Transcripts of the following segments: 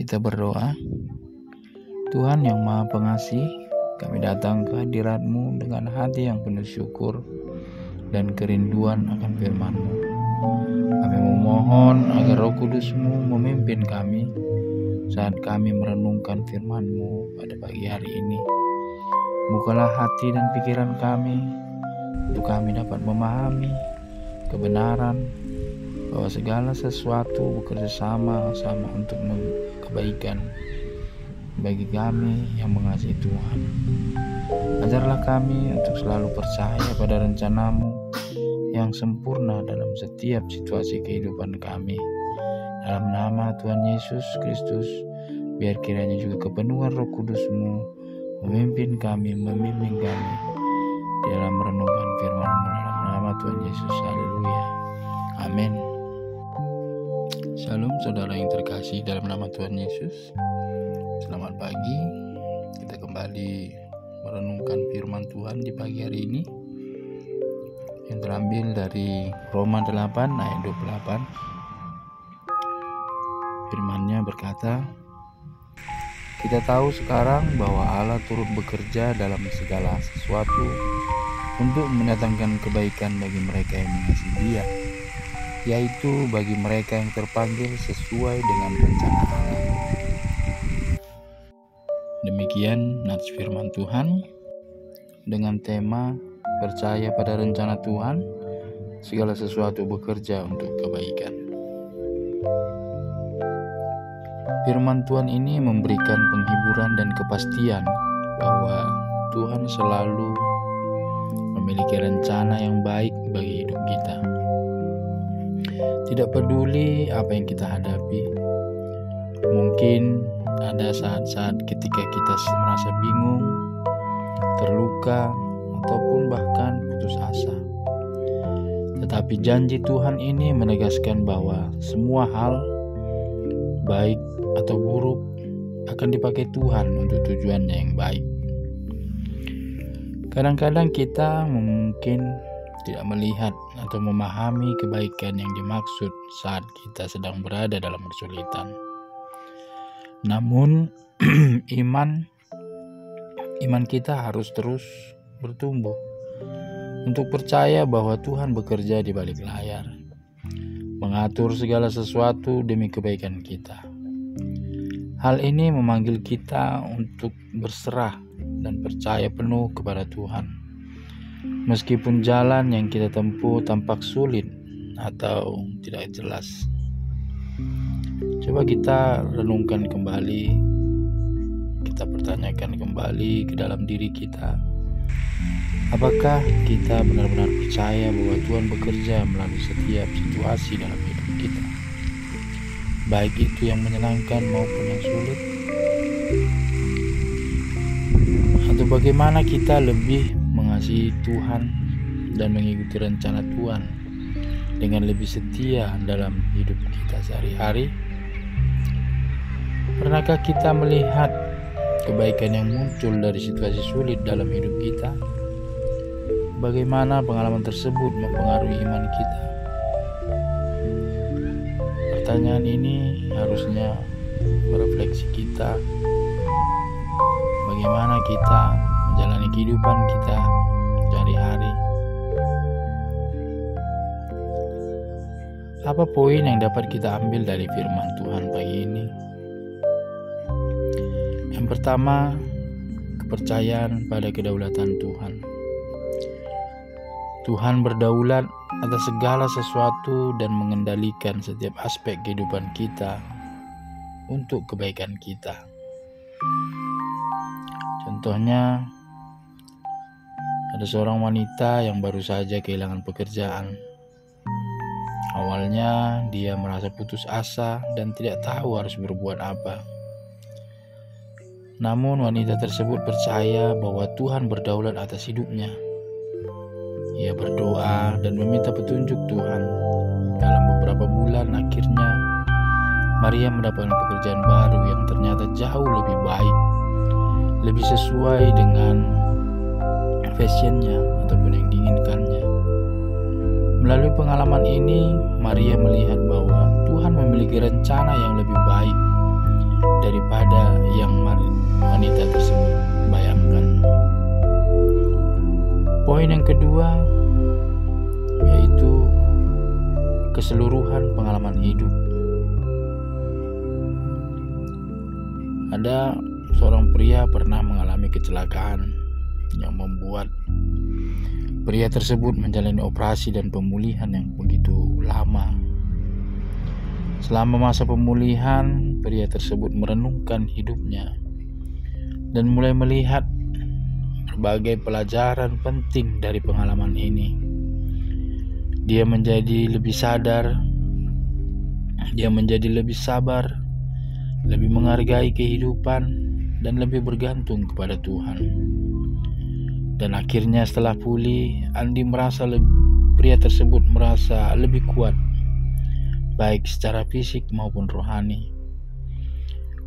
Kita berdoa. Tuhan yang Maha Pengasih, kami datang ke hadirat-Mu dengan hati yang penuh syukur dan kerinduan akan firman-Mu. Kami memohon agar Roh Kudus-Mu memimpin kami saat kami merenungkan firman-Mu pada pagi hari ini. Bukalah hati dan pikiran kami untuk kami dapat memahami kebenaran bahwa segala sesuatu bekerja sama-sama untuk kebaikan bagi kami yang mengasihi Tuhan. Ajarlah kami untuk selalu percaya pada rencana-Mu yang sempurna dalam setiap situasi kehidupan kami. Dalam nama Tuhan Yesus Kristus, biar kiranya juga kepenuhan Roh Kudus-Mu memimpin kami, membimbing kami dalam merenungkan firman-Mu. Dalam nama Tuhan Yesus, haleluya, amin. Shalom saudara yang terkasih dalam nama Tuhan Yesus. Selamat pagi. Kita kembali merenungkan firman Tuhan di pagi hari ini yang terambil dari Roma 8 ayat 28. Firman-Nya berkata, kita tahu sekarang bahwa Allah turut bekerja dalam segala sesuatu untuk mendatangkan kebaikan bagi mereka yang mengasihi Dia, yaitu bagi mereka yang terpanggil sesuai dengan rencana Allah. Demikian nats firman Tuhan dengan tema percaya pada rencana Tuhan, segala sesuatu bekerja untuk kebaikan. Firman Tuhan ini memberikan penghiburan dan kepastian bahwa Tuhan selalu memiliki rencana yang baik bagi hidup kita. Tidak peduli apa yang kita hadapi. Mungkin ada saat-saat ketika kita merasa bingung, terluka, ataupun bahkan putus asa. Tetapi janji Tuhan ini menegaskan bahwa semua hal, baik atau buruk, akan dipakai Tuhan untuk tujuannya yang baik. Kadang-kadang kita mungkin tidak melihat atau memahami kebaikan yang dimaksud saat kita sedang berada dalam kesulitan. Namun iman kita harus terus bertumbuh untuk percaya bahwa Tuhan bekerja di balik layar, mengatur segala sesuatu demi kebaikan kita. Hal ini memanggil kita untuk berserah dan percaya penuh kepada Tuhan. Meskipun jalan yang kita tempuh tampak sulit atau tidak jelas. Coba kita renungkan kembali, kita pertanyakan kembali ke dalam diri kita. Apakah kita benar-benar percaya bahwa Tuhan bekerja melalui setiap situasi dalam hidup kita? Baik itu yang menyenangkan maupun yang sulit. Atau bagaimana kita lebih mengasihi Tuhan dan mengikuti rencana Tuhan dengan lebih setia dalam hidup kita sehari-hari? Pernahkah kita melihat kebaikan yang muncul dari situasi sulit dalam hidup kita? Bagaimana pengalaman tersebut mempengaruhi iman kita? Pertanyaan ini harusnya merefleksi kita. Bagaimana kita menjalani kehidupan kita sehari-hari? Apa poin yang dapat kita ambil dari firman Tuhan pagi ini? Yang pertama, kepercayaan pada kedaulatan Tuhan. Tuhan berdaulat atas segala sesuatu dan mengendalikan setiap aspek kehidupan kita untuk kebaikan kita. Contohnya, ada seorang wanita yang baru saja kehilangan pekerjaan. Awalnya dia merasa putus asa dan tidak tahu harus berbuat apa. Namun wanita tersebut percaya bahwa Tuhan berdaulat atas hidupnya. Ia berdoa dan meminta petunjuk Tuhan. Dalam beberapa bulan akhirnya, Maria mendapatkan pekerjaan baru yang ternyata jauh lebih baik, lebih sesuai dengan passionnya ataupun yang diinginkannya. Melalui pengalaman ini, Maria melihat bahwa Tuhan memiliki rencana yang lebih baik daripada yang wanita tersebut bayangkan. Poin yang kedua yaitu keseluruhan pengalaman hidup. Ada seorang pria pernah mengalami kecelakaan yang membuat pria tersebut menjalani operasi dan pemulihan yang begitu lama. Selama masa pemulihan, pria tersebut merenungkan hidupnya dan mulai melihat berbagai pelajaran penting dari pengalaman ini. Dia menjadi lebih sadar, dia menjadi lebih sabar, lebih menghargai kehidupan, dan lebih bergantung kepada Tuhan. Dan akhirnya setelah pulih, pria tersebut merasa lebih kuat, baik secara fisik maupun rohani.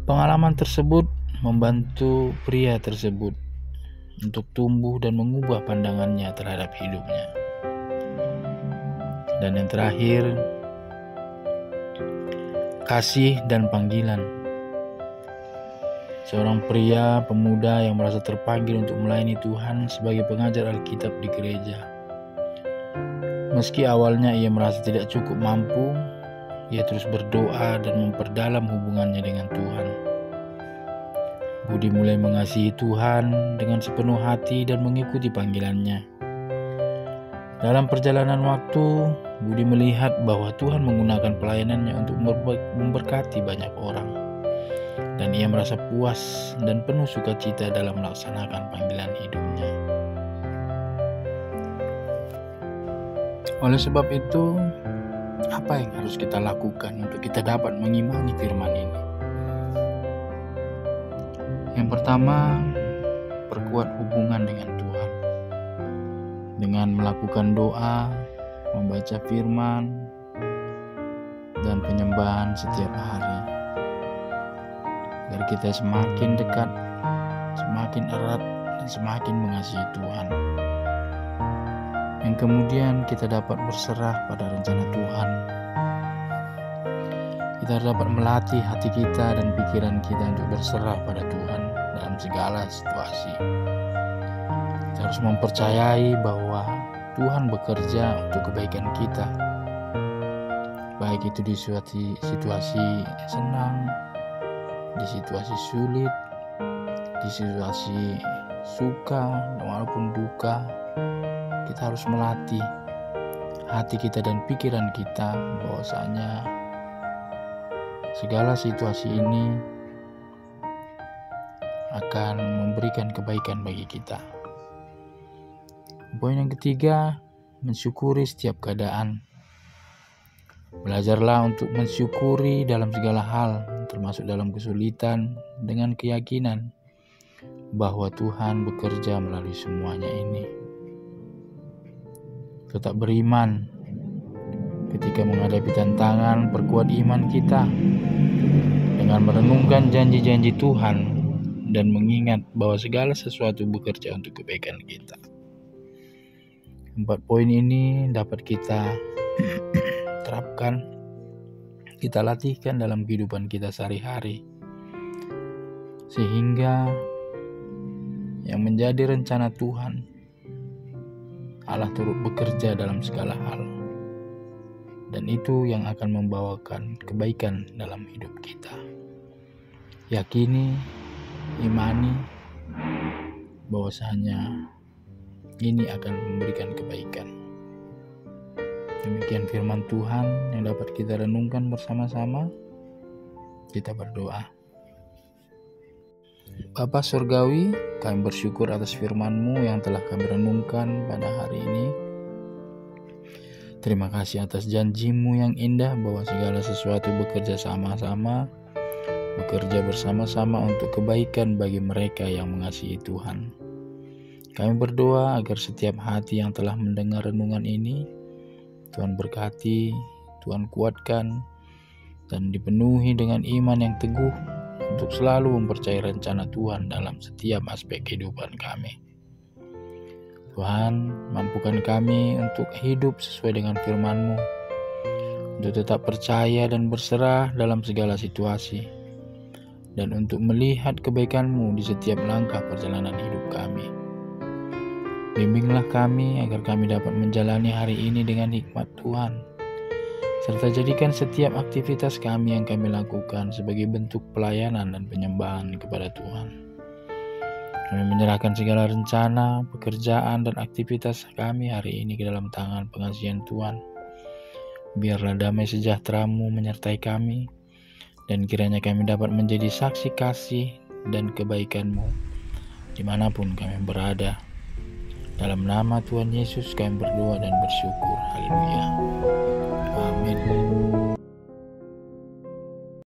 Pengalaman tersebut membantu pria tersebut untuk tumbuh dan mengubah pandangannya terhadap hidupnya. Dan yang terakhir, kasih dan panggilan. Seorang pria pemuda yang merasa terpanggil untuk melayani Tuhan sebagai pengajar Alkitab di gereja. Meski awalnya ia merasa tidak cukup mampu, ia terus berdoa dan memperdalam hubungannya dengan Tuhan. Budi mulai mengasihi Tuhan dengan sepenuh hati dan mengikuti panggilannya. Dalam perjalanan waktu, Budi melihat bahwa Tuhan menggunakan pelayanannya untuk memberkati banyak orang. Dan ia merasa puas dan penuh sukacita dalam melaksanakan panggilan hidupnya. Oleh sebab itu, apa yang harus kita lakukan untuk kita dapat mengimani firman ini? Yang pertama, perkuat hubungan dengan Tuhan. Dengan melakukan doa, membaca firman, dan penyembahan setiap hari. Agar kita semakin dekat, semakin erat, dan semakin mengasihi Tuhan. Yang kemudian kita dapat berserah pada rencana Tuhan. Kita dapat melatih hati kita dan pikiran kita untuk berserah pada Tuhan dalam segala situasi. Kita harus mempercayai bahwa Tuhan bekerja untuk kebaikan kita. Baik itu di situasi senang, di situasi sulit, di situasi suka walaupun duka. Kita harus melatih hati kita dan pikiran kita bahwasanya segala situasi ini akan memberikan kebaikan bagi kita. Poin yang ketiga, mensyukuri setiap keadaan. Belajarlah untuk mensyukuri dalam segala hal, termasuk dalam kesulitan, dengan keyakinan bahwa Tuhan bekerja melalui semuanya ini. Tetap beriman ketika menghadapi tantangan, perkuat iman kita dengan merenungkan janji-janji Tuhan dan mengingat bahwa segala sesuatu bekerja untuk kebaikan kita. 4 poin ini dapat kita terapkan, kita latihkan dalam kehidupan kita sehari-hari, sehingga yang menjadi rencana Tuhan, Allah turut bekerja dalam segala hal, dan itu yang akan membawakan kebaikan dalam hidup kita. Yakini, imani bahwasanya ini akan memberikan kebaikan. Demikian firman Tuhan yang dapat kita renungkan bersama-sama. Kita berdoa. Bapa Surgawi, kami bersyukur atas firman-Mu yang telah kami renungkan pada hari ini. Terima kasih atas janji-Mu yang indah bahwa segala sesuatu bekerja sama-sama, bekerja bersama-sama untuk kebaikan bagi mereka yang mengasihi Tuhan. Kami berdoa agar setiap hati yang telah mendengar renungan ini, Tuhan berkati, Tuhan kuatkan, dan dipenuhi dengan iman yang teguh untuk selalu mempercayai rencana Tuhan dalam setiap aspek kehidupan kami. Tuhan, mampukan kami untuk hidup sesuai dengan firman-Mu, untuk tetap percaya dan berserah dalam segala situasi, dan untuk melihat kebaikan-Mu di setiap langkah perjalanan hidup kami. Bimbinglah kami agar kami dapat menjalani hari ini dengan hikmat Tuhan, serta jadikan setiap aktivitas kami yang kami lakukan sebagai bentuk pelayanan dan penyembahan kepada Tuhan. Kami menyerahkan segala rencana, pekerjaan, dan aktivitas kami hari ini ke dalam tangan pengasihan Tuhan. Biarlah damai sejahtera-Mu menyertai kami, dan kiranya kami dapat menjadi saksi kasih dan kebaikan-Mu dimanapun kami berada. Dalam nama Tuhan Yesus kami berdoa dan bersyukur. Haleluya. Amin.